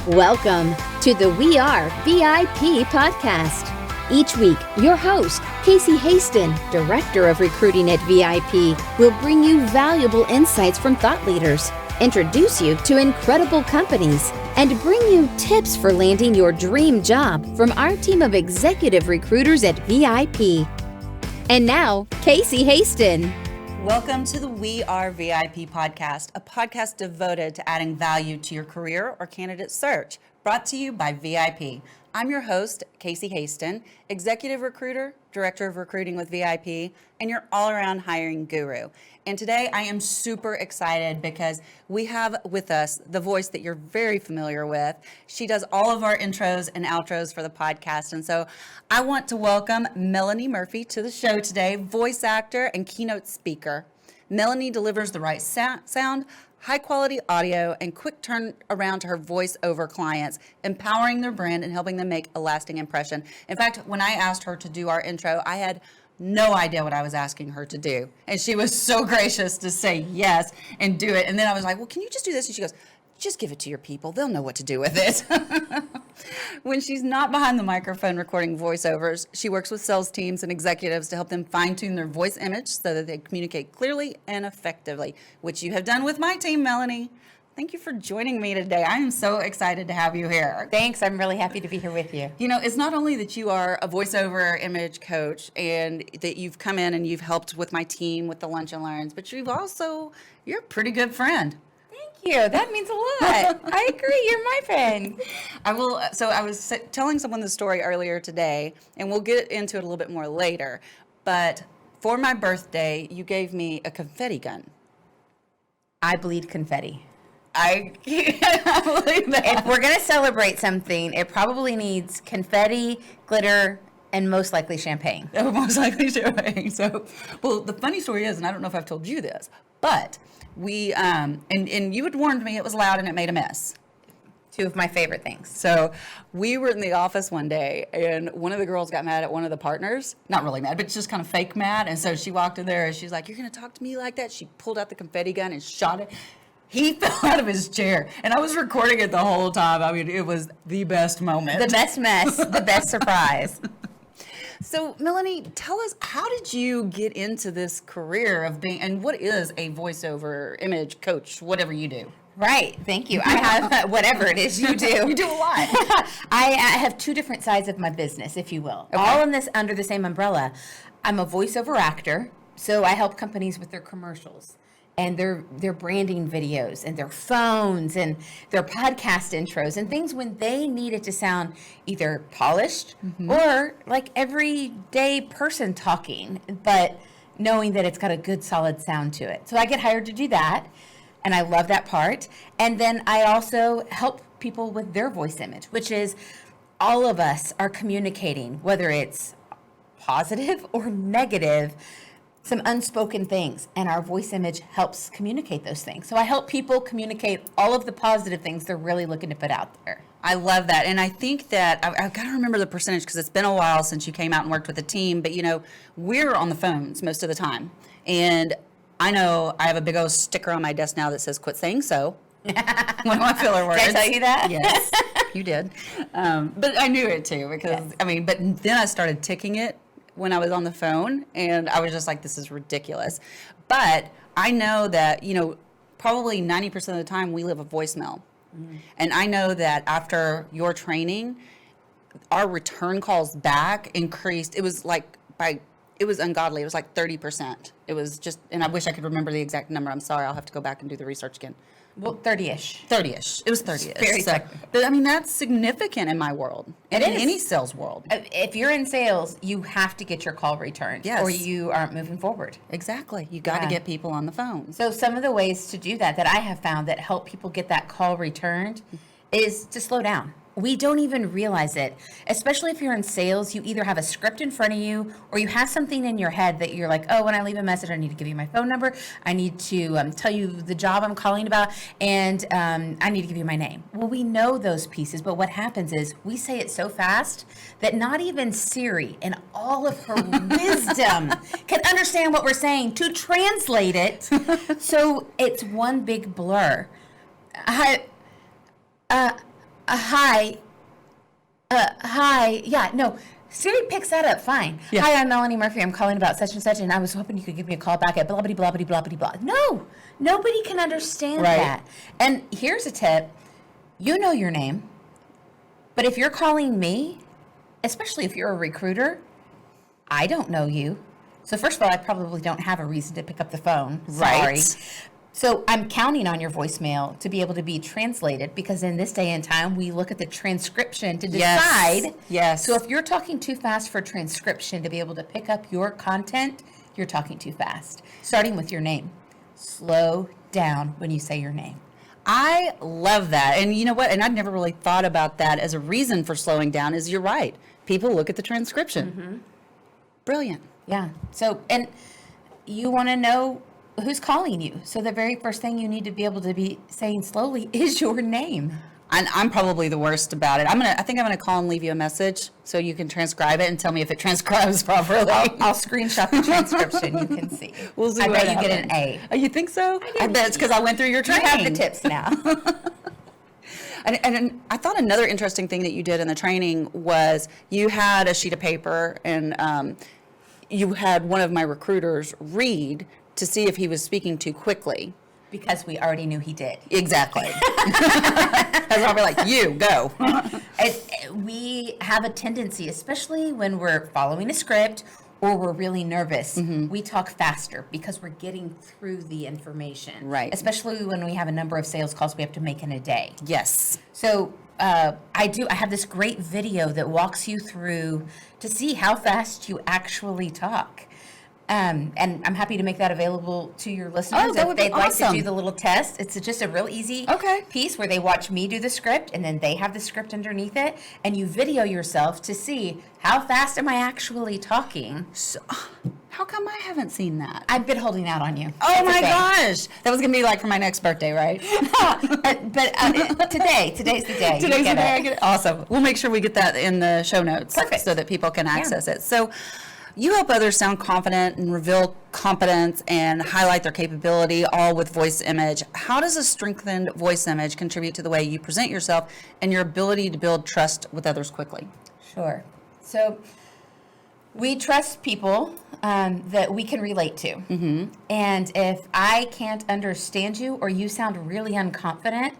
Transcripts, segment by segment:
Welcome to the We Are VIP podcast. Each week, your host, Casey Hasten, Director of Recruiting at VIP, will bring you valuable insights from thought leaders, introduce you to incredible companies, and bring you tips for landing your dream job from our team of executive recruiters at VIP. And now, Casey Hasten. Welcome to the We Are VIP podcast, a podcast devoted to adding value to your career or candidate search, brought to you by VIP. I'm your host, Casey Hasten, Executive Recruiter, Director of Recruiting with VIP, and your all-around hiring guru. And today I am super excited because we have with us the voice that you're very familiar with. She does all of our intros and outros for the podcast. And so I want to welcome Melanie Murphy to the show today, voice actor and keynote speaker. Melanie delivers the right sound, high-quality audio, and quick turnaround to her voiceover clients, empowering their brand and helping them make a lasting impression. In fact, when I asked her to do our intro, I had no idea what I was asking her to do. And she was so gracious to say yes and do it. And then I was like, well, can you just do this? And she goes, just give it to your people. They'll know what to do with it. When she's not behind the microphone recording voiceovers, she works with sales teams and executives to help them fine-tune their voice image so that they communicate clearly and effectively, which you have done with my team, Melanie. Thank you for joining me today. I am so excited to have you here. Thanks. I'm really happy to be here with you. You know, it's not only that you are a voiceover image coach and that you've come in and you've helped with my team with the Lunch and Learns, but you're a pretty good friend. Thank you. That means a lot. I agree. You're my friend. I was telling someone the story earlier today, and we'll get into it a little bit more later, but for my birthday, you gave me a confetti gun. I bleed confetti. I can't believe that. If we're going to celebrate something, it probably needs confetti, glitter, and most likely champagne. Oh, most likely champagne. So, well, the funny story is, and I don't know if I've told you this, but we, and you had warned me it was loud and it made a mess. Two of my favorite things. So we were in the office one day, and one of the girls got mad at one of the partners. Not really mad, but just kind of fake mad. And so she walked in there, and she's like, "You're going to talk to me like that?" She pulled out the confetti gun and shot it. He fell out of his chair, and I was recording it the whole time. I mean, it was the best moment. The best mess, the best surprise. So, Melanie, tell us, how did you get into this career of being, and what is a voiceover image coach, whatever you do? Right. Thank you. I have whatever it is you do. You do a lot. I have two different sides of my business, if you will, okay. all in this under the same umbrella. I'm a voiceover actor, so I help companies with their commercials and their branding videos and their phones and their podcast intros and things when they need it to sound either polished or like everyday person talking, but knowing that it's got a good solid sound to it. So I get hired to do that, and I love that part. And then I also help people with their voice image, which is all of us are communicating, whether it's positive or negative, some unspoken things, and our voice image helps communicate those things. So I help people communicate all of the positive things they're really looking to put out there. I love that. And I think that I've got to remember the percentage because it's been a while since you came out and worked with the team, but you know, we're on the phones most of the time. And I know I have a big old sticker on my desk now that says "Quit saying so." One of my filler words. Did I tell you that? Yes, you did. But I knew it too because, yes. I mean, but then I started ticking it when I was on the phone, and I was just like, this is ridiculous. But I know that, you know, probably 90% of the time we live a voicemail. And I know that after your training, our return calls back increased. It was like it was ungodly. It was like 30%. It was just, and I wish I could remember the exact number. I'm sorry. I'll have to go back and do the research again. Well, 30-ish. 30-ish. It was 30-ish. Very so, but I mean, that's significant in my world. And in any sales world. If you're in sales, you have to get your call returned. Yes. Or you aren't moving forward. Exactly. You got to get people on the phone. So some of the ways to do that I have found that help people get that call returned is to slow down. We don't even realize it, especially if you're in sales. You either have a script in front of you or you have something in your head that you're like, oh, when I leave a message, I need to give you my phone number. I need to tell you the job I'm calling about, and I need to give you my name. Well, we know those pieces, but what happens is we say it so fast that not even Siri in all of her wisdom can understand what we're saying to translate it. So it's one big blur. Hi. Hi. Yeah, no. Siri picks that up fine. Yeah. Hi, I'm Melanie Murphy. I'm calling about such and such, and I was hoping you could give me a call back at blah, blah, blah, blah, blah, blah, blah. No, nobody can understand that. And here's a tip. You know your name, but if you're calling me, especially if you're a recruiter, I don't know you. So first of all, I probably don't have a reason to pick up the phone. Sorry. Right. So I'm counting on your voicemail to be able to be translated, because in this day and time, we look at the transcription to decide. Yes. So if you're talking too fast for transcription to be able to pick up your content, you're talking too fast. Starting with your name. Slow down when you say your name. I love that. And you know what? And I've never really thought about that as a reason for slowing down. Is you're right. People look at the transcription. Brilliant. Yeah. So, and you want to know who's calling you. So the very first thing you need to be able to be saying slowly is your name. And I'm probably the worst about it. I think I'm gonna call and leave you a message so you can transcribe it and tell me if it transcribes properly. I'll screenshot the transcription. You can see. We'll see I what bet you happens. get an A. Oh, you think so? I bet it's because I went through your You training. have the tips now. And I thought another interesting thing that you did in the training was you had a sheet of paper and you had one of my recruiters read to see if he was speaking too quickly. Because we already knew he did. Exactly. That's why we're like, you, go. We have a tendency, especially when we're following a script or we're really nervous, we talk faster because we're getting through the information. Right. Especially when we have a number of sales calls we have to make in a day. Yes. So I have this great video that walks you through to see how fast you actually talk. And I'm happy to make that available to your listeners. Oh, that would be if they'd like to awesome. do the little test. It's just a real easy piece where they watch me do the script and then they have the script underneath it, and you video yourself to see how fast am I actually talking. So, how come I haven't seen that? I've been holding out on you. Oh my gosh. That was going to be like for my next birthday, right? But today's the day. Today's the day I get it. Awesome. We'll make sure we get that in the show notes. Perfect. So that people can access it. So you help others sound confident and reveal competence and highlight their capability, all with voice image. How does a strengthened voice image contribute to the way you present yourself and your ability to build trust with others quickly? Sure. So we trust people that we can relate to. And if I can't understand you or you sound really unconfident,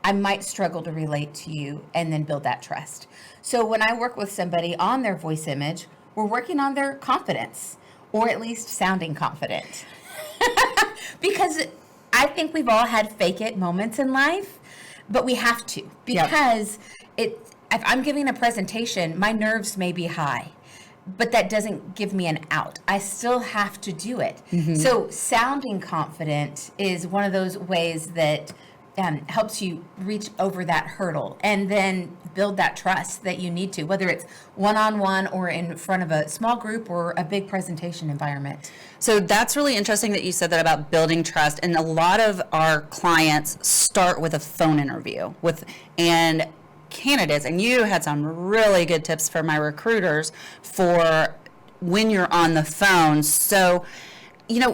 I might struggle to relate to you and then build that trust. So when I work with somebody on their voice image, we're working on their confidence, or at least sounding confident. Because I think we've all had fake it moments in life, but we have to. Because if I'm giving a presentation, my nerves may be high, but that doesn't give me an out. I still have to do it. So sounding confident is one of those ways that helps you reach over that hurdle and then build that trust that you need to, whether it's one-on-one or in front of a small group or a big presentation environment. So that's really interesting that you said that about building trust. And a lot of our clients start with a phone interview and candidates, and you had some really good tips for my recruiters for when you're on the phone. So, you know,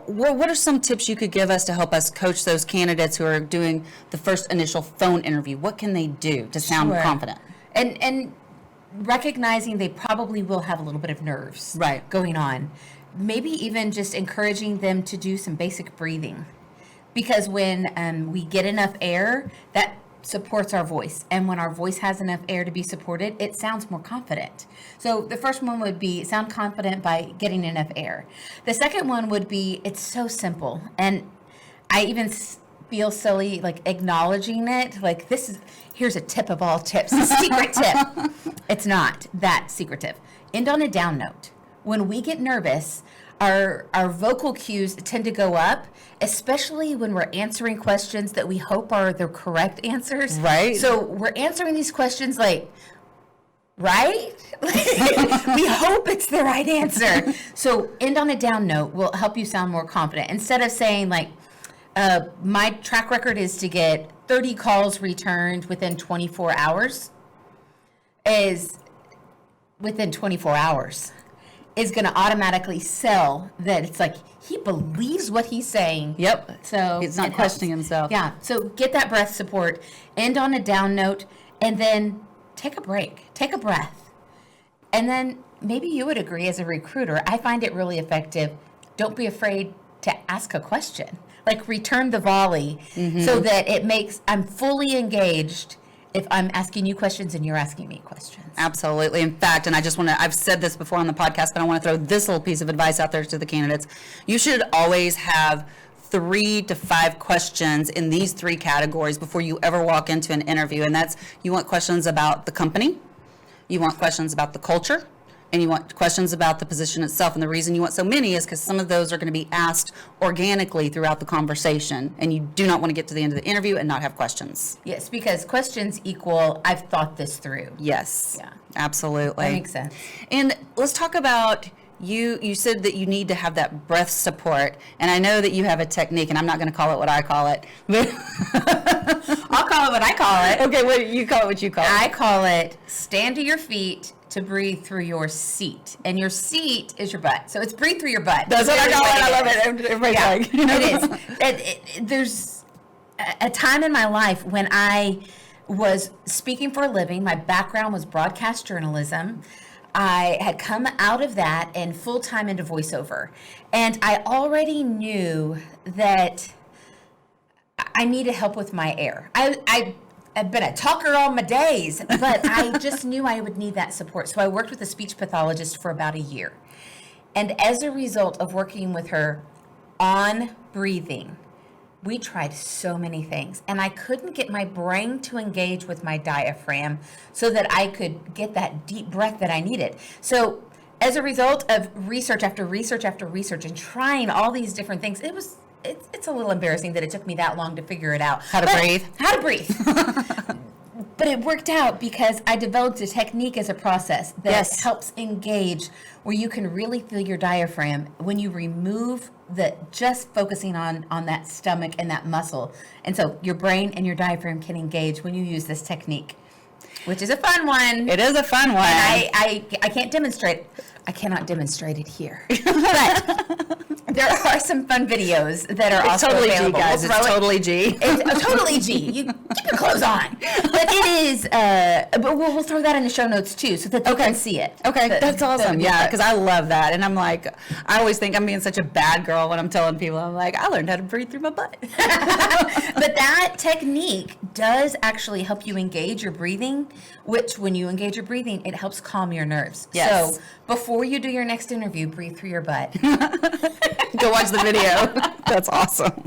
what are some tips you could give us to help us coach those candidates who are doing the first initial phone interview? What can they do to sound confident? And recognizing they probably will have a little bit of nerves going on. Maybe even just encouraging them to do some basic breathing. Because when we get enough air, that supports our voice. And when our voice has enough air to be supported, it sounds more confident. So the first one would be sound confident by getting enough air. The second one would be, it's so simple. And I even feel silly like acknowledging it. Like here's a tip of all tips, a secret tip. It's not that secretive. End on a down note. When we get nervous, our vocal cues tend to go up, especially when we're answering questions that we hope are the correct answers. Right. So we're answering these questions like, right? We hope it's the right answer. So end on a down note will help you sound more confident. Instead of saying like, my track record is to get 30 calls returned within 24 hours, is within 24 hours. Is going to automatically sell that it's like he believes what he's saying. Yep. So he's not questioning himself. Yeah. So get that breath support, end on a down note, and then take a break, take a breath. And then maybe you would agree as a recruiter, I find it really effective. Don't be afraid to ask a question. Like return the volley so that I'm fully engaged if I'm asking you questions and you're asking me questions. Absolutely. In fact, and I've said this before on the podcast, but I want to throw this little piece of advice out there to the candidates. You should always have 3 to 5 questions in these 3 categories before you ever walk into an interview. And that's, you want questions about the company, you want questions about the culture, and you want questions about the position itself. And the reason you want so many is because some of those are going to be asked organically throughout the conversation, and you do not want to get to the end of the interview and not have questions. Yes, because questions equal, I've thought this through. Yes. Yeah. Absolutely. That makes sense. And let's talk about, you said that you need to have that breath support, and I know that you have a technique, and I'm not going to call it what I call it, but I'll call it what I call it. Okay, what you call it? I call it stand to your feet to breathe through your seat, and your seat is your butt. So it's breathe through your butt. That's what I call it. I love it. Everybody's like, it is. There's a time in my life when I was speaking for a living. My background was broadcast journalism. I had come out of that and full-time into voiceover. And I already knew that I needed help with my air. I've been a talker all my days, but I just knew I would need that support. So I worked with a speech pathologist for about a year. And as a result of working with her on breathing, we tried so many things, and I couldn't get my brain to engage with my diaphragm so that I could get that deep breath that I needed. So as a result of research after research after research and trying all these different things, it's a little embarrassing that it took me that long to figure it out. How to breathe. But it worked out because I developed a technique as a process that helps engage, where you can really feel your diaphragm when you remove just focusing on that stomach and that muscle. And so your brain and your diaphragm can engage when you use this technique, which is a fun one. It is a fun one. And I can't demonstrate. I cannot demonstrate it here. But there are some fun videos that are also totally available. G, guys. It's totally G. It's totally G. You keep your clothes on. But it is, but we'll throw that in the show notes too so that they can see it. Okay, that's awesome. Yeah, because I love that. And I'm like, I always think I'm being such a bad girl when I'm telling people, I'm like, I learned how to breathe through my butt. But that technique does actually help you engage your breathing, which when you engage your breathing, it helps calm your nerves. Yes. So before you do your next interview, breathe through your butt. Go watch the video. That's awesome.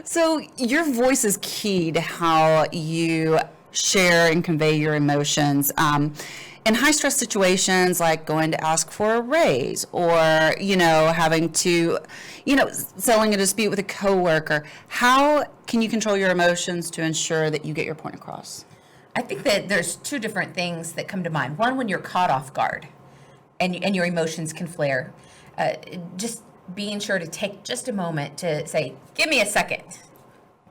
So your voice is key to how you share and convey your emotions. In high stress situations, like going to ask for a raise or, having to, settling a dispute with a coworker, how can you control your emotions to ensure that you get your point across? I think that there's 2 different things that come to mind. One, when you're caught off guard and your emotions can flare, just being sure to take just a moment to say, give me a second,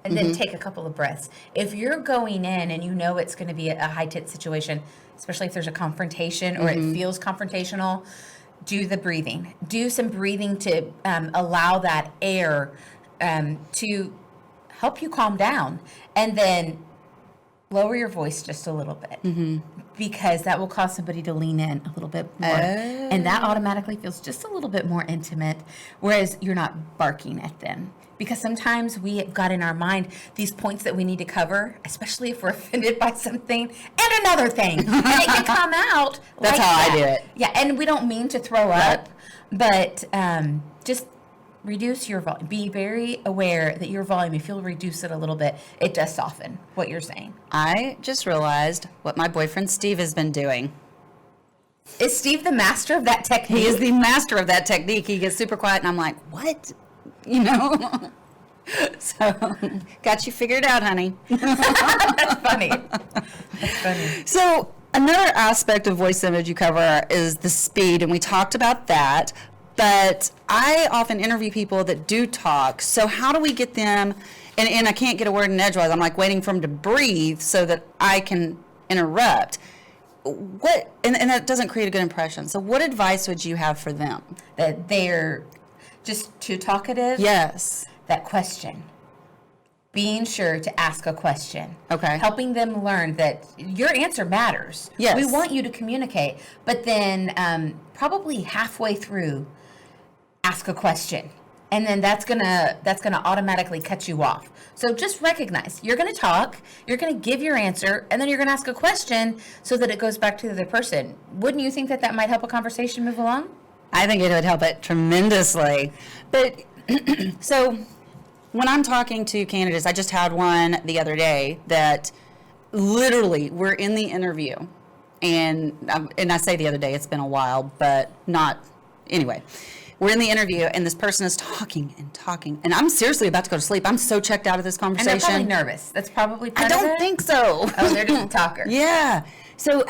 and then take a couple of breaths. If you're going in and you know it's going to be a high-tense situation, especially if there's a confrontation or it feels confrontational, do the breathing. Do some breathing to allow that air to help you calm down. And then lower your voice just a little bit because that will cause somebody to lean in a little bit more. And that automatically feels just a little bit more intimate, whereas you're not barking at them. Because sometimes we have got in our mind these points that we need to cover, especially if we're offended by something and another thing. And it can come out That's like how that. I do it. Yeah, and we don't mean to throw up, but just reduce your volume. Be very aware that your volume, if you'll reduce it a little bit, it does soften what you're saying. I just realized what my boyfriend Steve has been doing. Is Steve the master of that technique? He is the master of that technique. He gets super quiet, and I'm like, what? So, got you figured out, honey. That's funny. That's funny. So, another aspect of voice image you cover is the speed, and we talked about that. But I often interview people that do talk. So how do we get them, and I can't get a word in edgewise. I'm like waiting for them to breathe so that I can interrupt. And that doesn't create a good impression. So what advice would you have for them? That they're just too talkative? Yes. That question. being sure to ask a question. Okay. Helping them learn that your answer matters. Yes. We want you to communicate, but then probably halfway through, ask a question. And then that's gonna automatically cut you off. So just recognize you're gonna talk, you're gonna give your answer, and then you're gonna ask a question so that it goes back to the other person. Wouldn't you think that that might help a conversation move along? I think it would help it tremendously. But so when I'm talking to candidates, I just had one the other day that literally we're in the interview, and I say the other day, it's been a while, but not anyway. We're in the interview, and this person is talking and talking, and I'm seriously about to go to sleep. I'm so checked out of this conversation. And they're probably nervous. That's probably part I of it. don't think so. Oh, they're just a talker. Yeah. So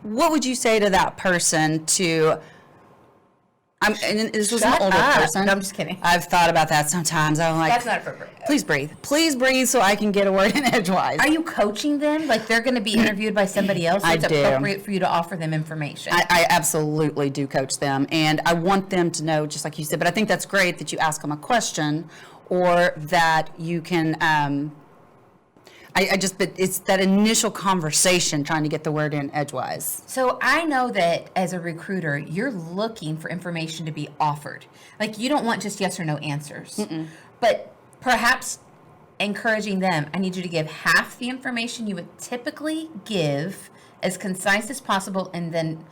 what would you say to that person to, and this was Shut an older up. person. No, I'm just kidding. I've thought about that sometimes. I'm like, That's not appropriate. please breathe. Please breathe so I can get a word in edgewise. Are you coaching them? Like they're going to be interviewed by somebody else? So I it's do. appropriate for you to offer them information. I absolutely do coach them, and I want them to know, just like you said, but I think that's great that you ask them a question, or that you can, but it's that initial conversation trying to get the word in edgewise. So I know that as a recruiter, you're looking for information to be offered. Like you don't want just yes or no answers. But perhaps encouraging them, I need you to give half the information you would typically give, as concise as possible, and then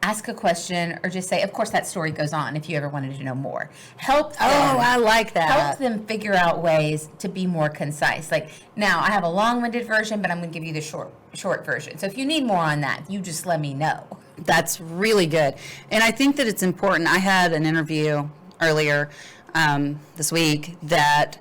ask a question, or just say, of course, that story goes on if you ever wanted to know more. Help them. Oh, I like that. Help them figure out ways to be more concise. Like, now I have a long-winded version, but I'm going to give you the short version. So if you need more on that, you just let me know. That's really good. And I think that it's important. I had an interview earlier this week that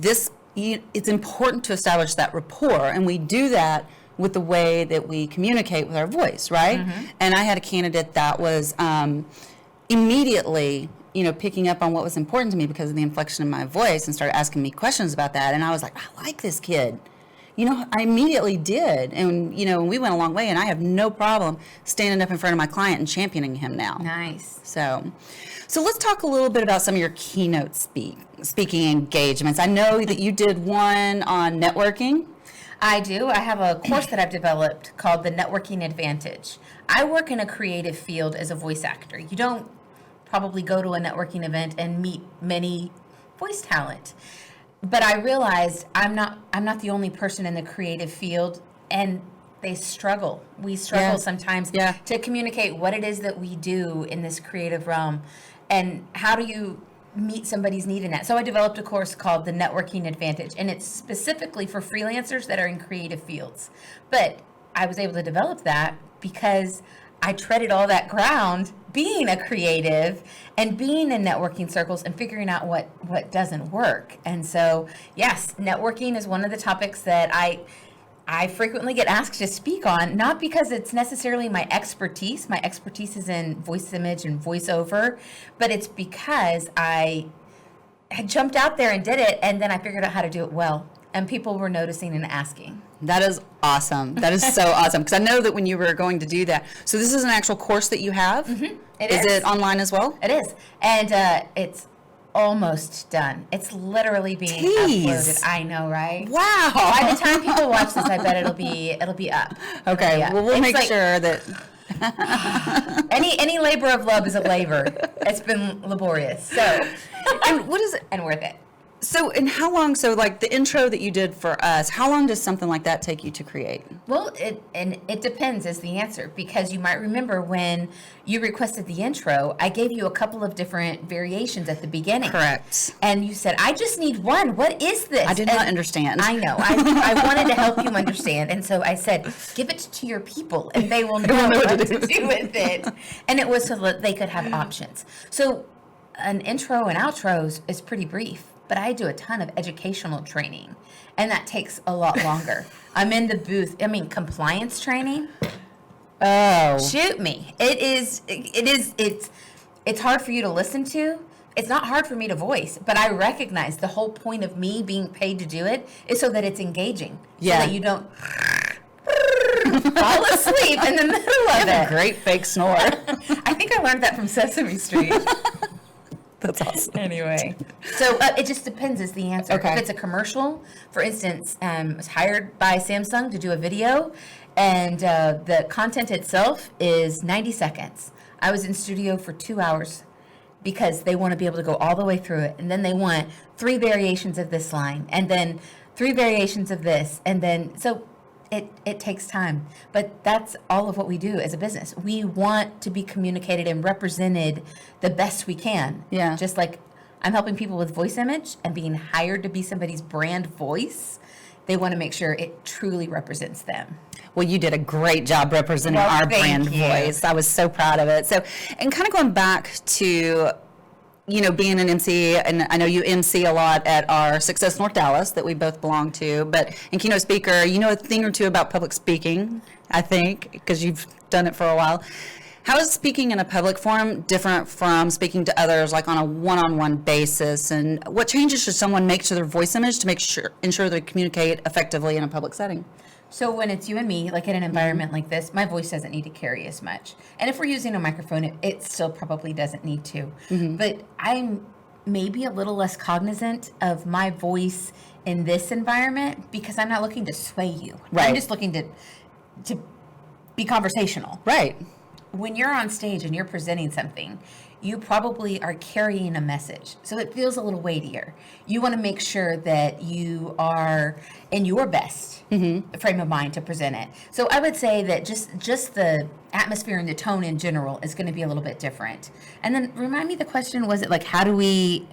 it's important to establish that rapport, and we do that with the way that we communicate with our voice, right? And I had a candidate that was immediately, picking up on what was important to me because of the inflection of my voice, and started asking me questions about that. And I was like, I like this kid. I immediately did. And, we went a long way, and I have no problem standing up in front of my client and championing him now. Nice. So let's talk a little bit about some of your keynote speaking engagements. I know that you did one on networking. I do. I have a course that I've developed called the Networking Advantage. I work in a creative field as a voice actor. You don't probably go to a networking event and meet many voice talent. But I realized I'm not the only person in the creative field, and they struggle. We struggle sometimes to communicate what it is that we do in this creative realm, and how do you meet somebody's need in that. So I developed a course called the Networking Advantage, and it's specifically for freelancers that are in creative fields. But I was able to develop that because I treaded all that ground being a creative and being in networking circles and figuring out what doesn't work. And so, yes, networking is one of the topics that I frequently get asked to speak on, not because it's necessarily my expertise. My expertise is in voice image and voiceover, but it's because I had jumped out there and did it, and then I figured out how to do it well, and people were noticing and asking. That is awesome. That is so awesome, because I know that when you were going to do that. So this is an actual course that you have? It is. Is it online as well? It is. And it's almost done. It's literally being uploaded. I know, right? Wow. By the time people watch this, I bet it'll be up. Okay. Well, we'll make sure that any labor of love is a labor. It's been laborious. So, and what is it? And worth it. So, and how long, like the intro that you did for us, how long does something like that take you to create? Well, it depends is the answer, because you might remember when you requested the intro, I gave you a couple of different variations at the beginning. Correct. And you said, I just need one. What is this? I did not understand. I know. I wanted to help you understand. And so I said, give it to your people and they will know what to do with it. And it was so that they could have options. So an intro and outros is pretty brief, but I do a ton of educational training, and that takes a lot longer. I'm in the booth. Compliance training. Oh. Shoot me. It's hard for you to listen to. It's not hard for me to voice, but I recognize the whole point of me being paid to do it is so that it's engaging. Yeah. So that you don't fall asleep in the middle of it. A great fake snore. I think I learned that from Sesame Street. That's awesome. Anyway, so it just depends is the answer. Okay. If it's a commercial, for instance, I was hired by Samsung to do a video, and the content itself is 90 seconds. I was in studio for 2 hours because they want to be able to go all the way through it, and then they want 3 variations of this line, and then 3 variations of this, and then so it takes time. But that's all of what we do as a business. We want to be communicated and represented the best we can. Yeah. Just like I'm helping people with voice image and being hired to be somebody's brand voice, they want to make sure it truly represents them. Well, you did a great job representing Well, our thank brand you. voice. I was so proud of it. So, and kind of going back to, being an MC, and I know you MC a lot at our Success North Dallas that we both belong to, but in Keynote Speaker, you know a thing or two about public speaking, I think, because you've done it for a while. How is speaking in a public forum different from speaking to others, like on a one-on-one basis? And what changes should someone make to their voice image to ensure they communicate effectively in a public setting? So when it's you and me, like in an environment like this, my voice doesn't need to carry as much. And if we're using a microphone, it still probably doesn't need to. But I'm maybe a little less cognizant of my voice in this environment because I'm not looking to sway you. Right. I'm just looking to be conversational. Right. When you're on stage and you're presenting something, you probably are carrying a message. So it feels a little weightier. You want to make sure that you are in your best frame of mind to present it. So I would say that just the atmosphere and the tone in general is going to be a little bit different. And then remind me the question, was it like, how do we...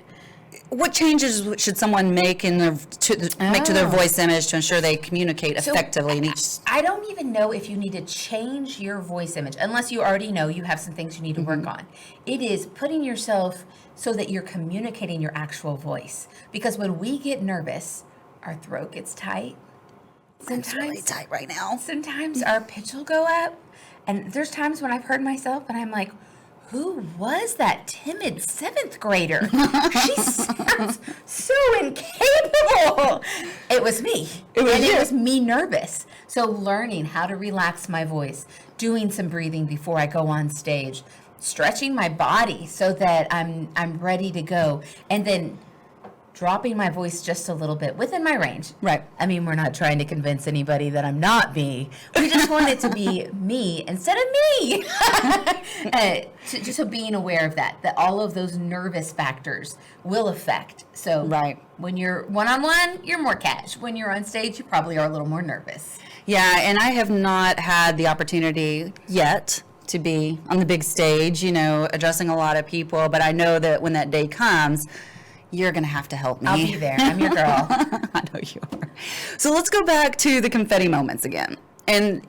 What changes should someone make make to their voice image to ensure they communicate effectively in each? I don't even know if you need to change your voice image unless you already know you have some things you need to work on. It is putting yourself so that you're communicating your actual voice. Because when we get nervous, our throat gets tight. It's really tight right now. Sometimes our pitch will go up. And there's times when I've heard myself and I'm like, who was that timid 7th grader? She sounds so incapable. It was me. It was me nervous. So learning how to relax my voice, doing some breathing before I go on stage, stretching my body so that I'm ready to go, and then dropping my voice just a little bit within my range. Right. I mean, we're not trying to convince anybody that I'm not me. We just want it to be me instead of me. So being aware of that all of those nervous factors will affect. So right. When you're one-on-one, you're more cash. When you're on stage, you probably are a little more nervous. Yeah, and I have not had the opportunity yet to be on the big stage, addressing a lot of people, but I know that when that day comes, you're going to have to help me. I'll be there. I'm your girl. I know you are. So let's go back to the confetti moments again. And,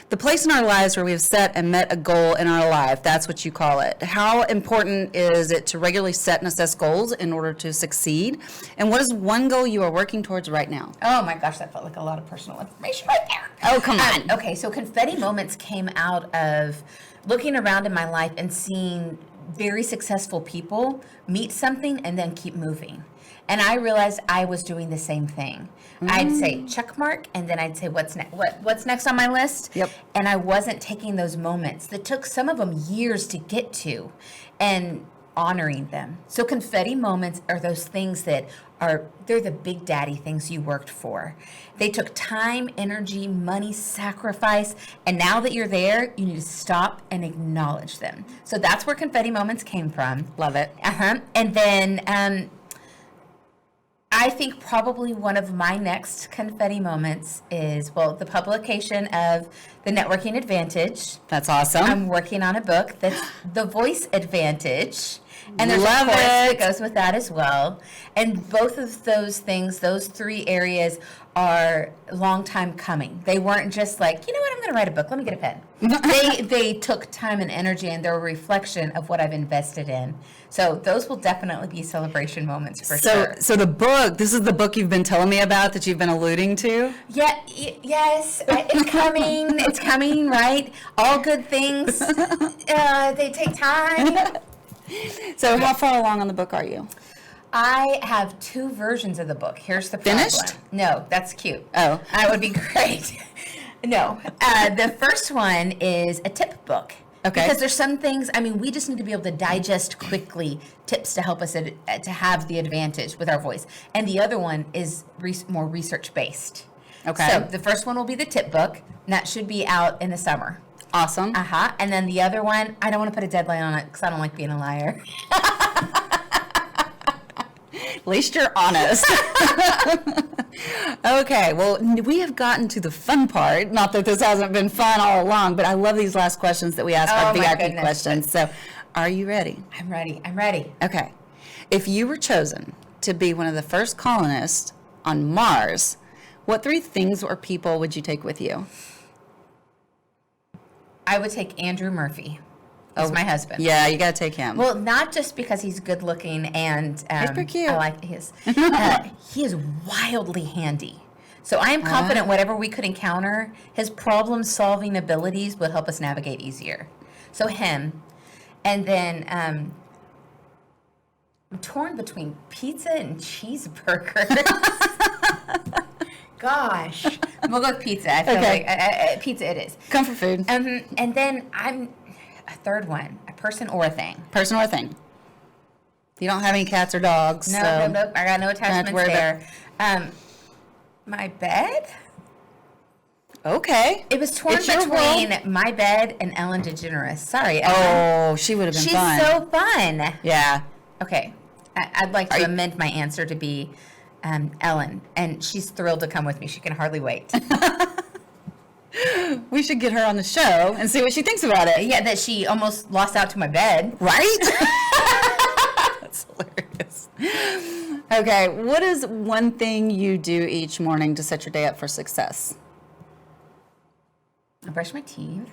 the place in our lives where we have set and met a goal in our life, that's what you call it. How important is it to regularly set and assess goals in order to succeed? And what is one goal you are working towards right now? Oh my gosh, that felt like a lot of personal information right there. Oh, come on. Okay, so confetti moments came out of looking around in my life and seeing very successful people meet something and then keep moving. And I realized I was doing the same thing. I'd say check mark, and then I'd say what's next? What's next on my list? Yep. And I wasn't taking those moments that took some of them years to get to, and honoring them. So confetti moments are those things that they're the big daddy things you worked for. They took time, energy, money, sacrifice, and now that you're there, you need to stop and acknowledge them. So that's where confetti moments came from. Love it. And then I think probably one of my next confetti moments is, the publication of The Networking Advantage. That's awesome. I'm working on a book that's The Voice Advantage. And there's Love a course it. that goes with that as well. And both of those things, those 3 areas are a long time coming. They weren't just like, you know what, I'm going to write a book. Let me get a pen. They took time and energy, and they're a reflection of what I've invested in. So those will definitely be celebration moments for sure. So the book, this is the book you've been telling me about that you've been alluding to? Yeah, yes, it's coming. It's coming, right? All good things, they take time. So how far along on the book are you? I have 2 versions of the book. Here's the problem. Finished? No, that's cute. Oh. That would be great. No. The first one is a tip book. Okay. Because there's some things, I mean, we just need to be able to digest quickly tips to help us to have the advantage with our voice. And the other one is more research-based. Okay. So the first one will be the tip book, and that should be out in the summer. Awesome. And then the other one, I don't want to put a deadline on it because I don't like being a liar. At least you're honest. Okay, well, we have gotten to the fun part. Not that this hasn't been fun all along, but I love these last questions that we ask our VIP questions. So, are you ready? I'm ready. Okay. If you were chosen to be one of the first colonists on Mars, what 3 things or people would you take with you? I would take Andrew Murphy. He's my husband. Yeah, you got to take him. Well, not just because he's good looking and he's pretty cute. I like his. He is wildly handy. So I am confident whatever we could encounter, his problem-solving abilities would help us navigate easier. So him, and then I'm torn between pizza and cheeseburgers. Gosh, we'll go with pizza. I feel like pizza it is. Comfort food. And then I'm a third one, a person or a thing. Person or a thing. You don't have any cats or dogs. No, so nope. I got no attachments there. My bed? Okay. It was torn between my bed and Ellen DeGeneres. Sorry, Ellen. Oh, she would have been fun. She's so fun. Yeah. Okay. I'd like to amend my answer to be Ellen, and she's thrilled to come with me. She can hardly wait. We should get her on the show and see what she thinks about it. Yeah, that she almost lost out to my bed. Right? That's hilarious. Okay, what is one thing you do each morning to set your day up for success? I brush my teeth.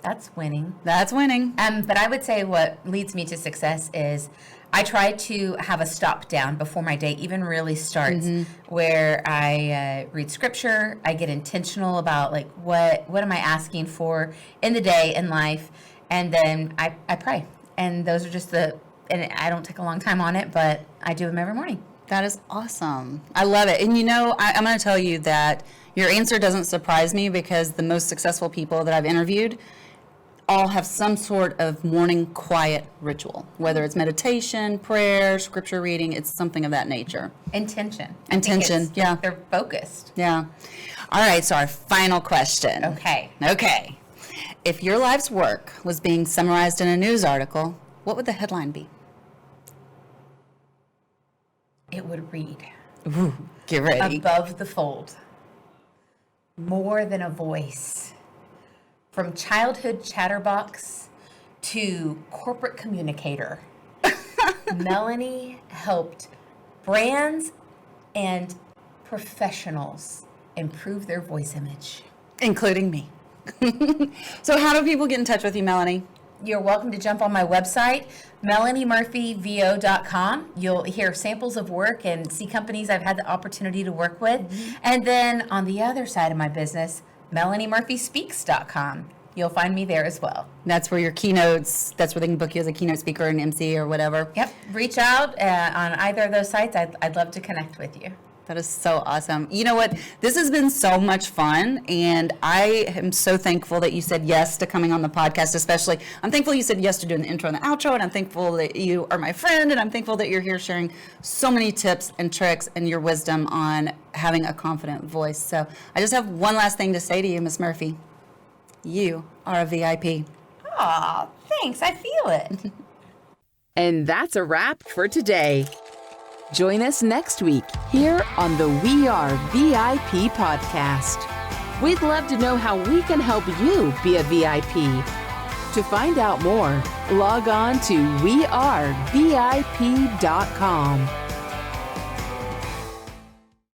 That's winning. That's winning. But I would say what leads me to success is I try to have a stop down before my day even really starts, where I read scripture. I get intentional about like what am I asking for in the day in life, and then I pray. And those are just and I don't take a long time on it, but I do them every morning. That is awesome. I love it. And you know, I'm going to tell you that your answer doesn't surprise me because the most successful people that I've interviewed all have some sort of morning quiet ritual, whether it's meditation, prayer, scripture reading, it's something of that nature. Intention. Yeah. They're focused. Yeah. All right, so our final question. Okay. If your life's work was being summarized in a news article, what would the headline be? It would read, Ooh, get ready. above the fold, more than a voice. From childhood chatterbox to corporate communicator, Melanie helped brands and professionals improve their voice image. Including me. So how do people get in touch with you, Melanie? You're welcome to jump on my website, MelanieMurphyVO.com. You'll hear samples of work and see companies I've had the opportunity to work with. And then on the other side of my business, MelanieMurphySpeaks.com. You'll find me there as well. That's where your keynotes, that's where they can book you as a keynote speaker and MC or whatever. Yep. Reach out on either of those sites. I'd love to connect with you. That is so awesome. You know what? This has been so much fun, and I am so thankful that you said yes to coming on the podcast, especially. I'm thankful you said yes to doing the intro and the outro, and I'm thankful that you are my friend, and I'm thankful that you're here sharing so many tips and tricks and your wisdom on having a confident voice. So I just have one last thing to say to you, Miss Murphy. You are a VIP. Aw, thanks. I feel it. And that's a wrap for today. Join us next week here on the We Are VIP podcast. We'd love to know how we can help you be a VIP. To find out more, log on to wearevip.com.